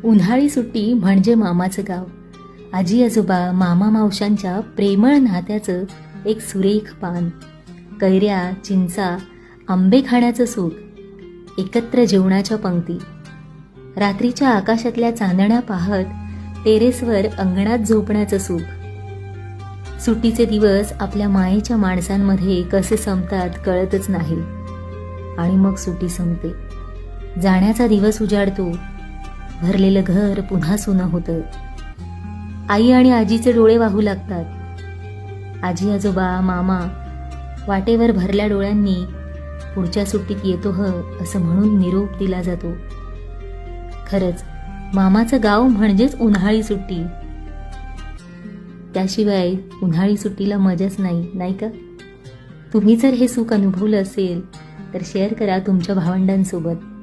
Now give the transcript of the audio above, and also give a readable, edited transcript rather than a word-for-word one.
उन्हाळी सुट्टी म्हणजे मामाचं गाव. आजी आजोबा मामा मावशांच्या प्रेमळ नात्याचं एक सुरेख पान. कैऱ्या चिंचा आंबे खाण्याचं सुख, एकत्र जेवणाच्या पंक्ती, रात्रीच्या आकाशातल्या चांदण्या पाहत टेरेसवर अंगणात झोपण्याचं सुख. सुट्टीचे दिवस आपल्या मायेच्या माणसांमध्ये कसे संपतात कळतच नाही. आणि मग सुट्टी संपते, जाण्याचा दिवस उजाडतो, भरलेलं घर पुन्हा सुनं होतं. आई आणि आजीचे डोळे वाहू लागतात. आजी आजोबा मामा वाटेवर भरल्या डोळ्यांनी पुढच्या सुट्टीत येतो असं म्हणून निरोप दिला जातो. खरंच मामाचं गाव म्हणजेच उन्हाळी सुट्टी. त्याशिवाय उन्हाळी सुट्टीला मजाच नाही, नाही का? तुम्ही जर हे सुख अनुभवलं असेल तर शेअर करा तुमच्या भावंडांसोबत.